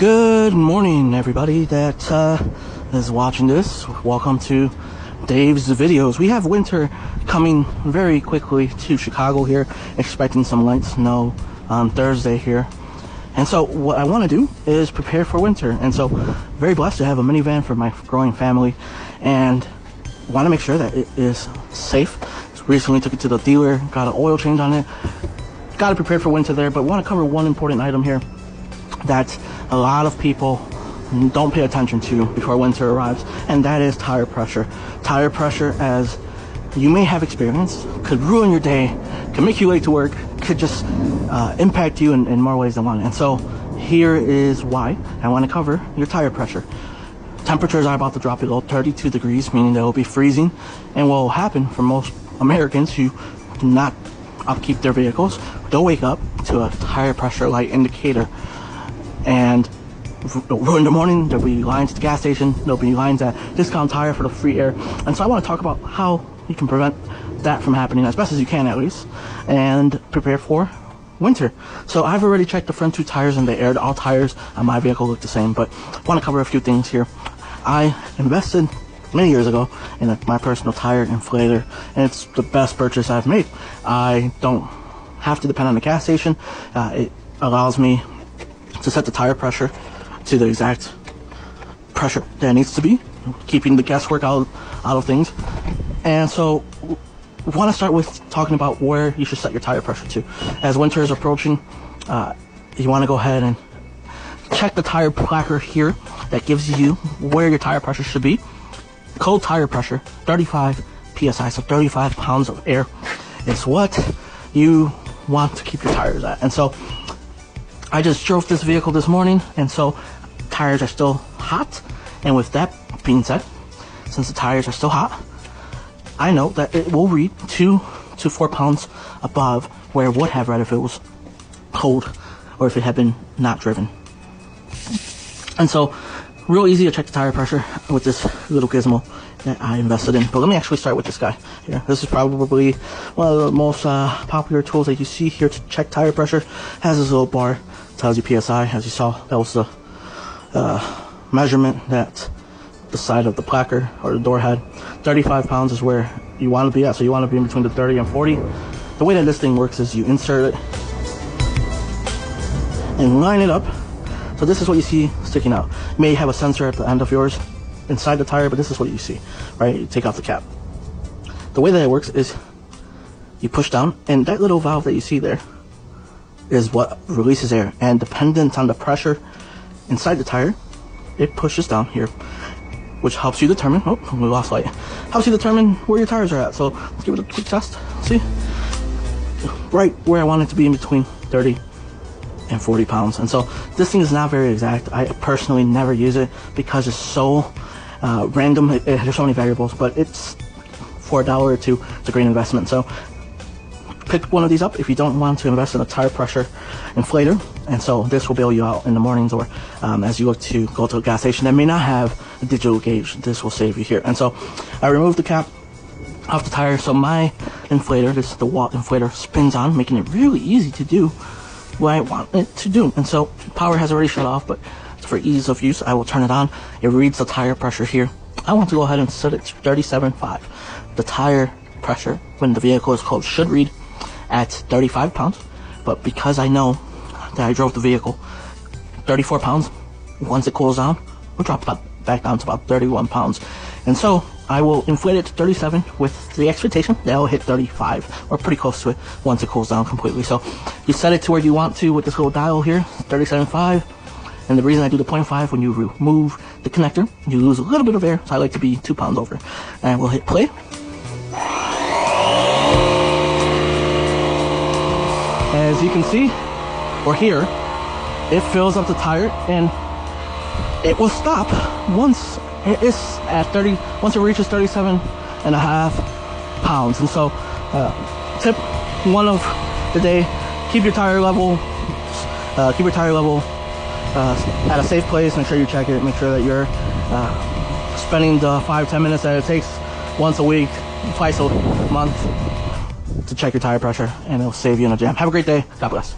Good morning, everybody that is watching this. Welcome to Dave's Videos. We have winter coming very quickly to Chicago here, expecting some light snow on Thursday here. And so what I want to do is prepare for winter. And so very blessed to have a minivan for my growing family and want to make sure that it is safe. Recently took it to the dealer, got an oil change on it. Got it prepared for winter there, but want to cover one important item here that a lot of people don't pay attention to before winter arrives, and that is tire pressure. Tire pressure, as you may have experienced, could ruin your day, can make you late to work, could just impact you in more ways than one. And so here is why I want to cover your tire pressure. Temperatures are about to drop below 32 degrees, meaning they will be freezing, and what will happen for most Americans who do not upkeep their vehicles, they'll wake up to a tire pressure light indicator. And in the morning, there'll be lines at the gas station, there'll be lines at Discount Tire for the free air. And so I want to talk about how you can prevent that from happening as best as you can, at least, and prepare for winter. So I've already checked the front two tires and they aired. All tires on my vehicle look the same, but I want to cover a few things here. I invested many years ago in my personal tire inflator, and it's the best purchase I've made. I don't have to depend on the gas station. It allows me to set the tire pressure to the exact pressure that it needs to be, keeping the guesswork out of things. And so we want to start with talking about where you should set your tire pressure to. As winter is approaching, you want to go ahead and check the tire placard here that gives you where your tire pressure should be. Cold tire pressure, 35 psi, so 35 pounds of air is what you want to keep your tires at. And so I just drove this vehicle this morning, and so tires are still hot. And with that being said, since the tires are still hot, I know that it will read 2 to 4 pounds above where it would have read if it was cold or if it had been not driven. And so real easy to check the tire pressure with this little gizmo that I invested in. But let me actually start with this guy here. This is probably one of the most popular tools that you see here to check tire pressure. Has this little bar, tells you PSI. As you saw, that was the measurement that the side of the placard or the door had. 35 pounds is where you want to be at, so you want to be in between the 30 and 40. The way that this thing works is you insert it and line it up. So this is what you see sticking out. You may have a sensor at the end of yours inside the tire, but this is what you see, right? You take off the cap. The way that it works is you push down, and that little valve that you see there is what releases air. And dependent on the pressure inside the tire, it pushes down here, which helps you determine, oh, we lost light, helps you determine where your tires are at. So let's give it a quick test. See? Right where I want it to be, in between 30 and 40 pounds. And so this thing is not very exact. I personally never use it because it's so random. There's so many variables, but it's for $1 or $2. It's a great investment. So pick one of these up if you don't want to invest in a tire pressure inflator. And so this will bail you out in the mornings, or as you look to go to a gas station that may not have a digital gauge. This will save you here. And so I removed the cap off the tire, so my inflator, this is the Walt inflator, spins on, making it really easy to do what I want it to do. And so power has already shut off, but for ease of use, I will turn it on. It reads the tire pressure here. I want to go ahead and set it to 37.5. The tire pressure when the vehicle is cold should read at 35 pounds, but because I know that I drove the vehicle 34 pounds, once it cools down, we'll drop back down to about 31 pounds. And so I will inflate it to 37 with the expectation that it'll hit 35 or pretty close to it once it cools down completely. So you set it to where you want to with this little dial here, 37.5. And the reason I do the 0.5, when you remove the connector, you lose a little bit of air. So I like to be 2 pounds over. And we'll hit play. As you can see or hear, it fills up the tire, and it will stop once it is at 30. Once it reaches 37.5 pounds. And so, tip one of the day: keep your tire level. At a safe place. Make sure you check it. Make sure that you're spending the 5-10 minutes that it takes once a week, twice a month to check your tire pressure, and it'll save you in a jam. Have a great day. God bless.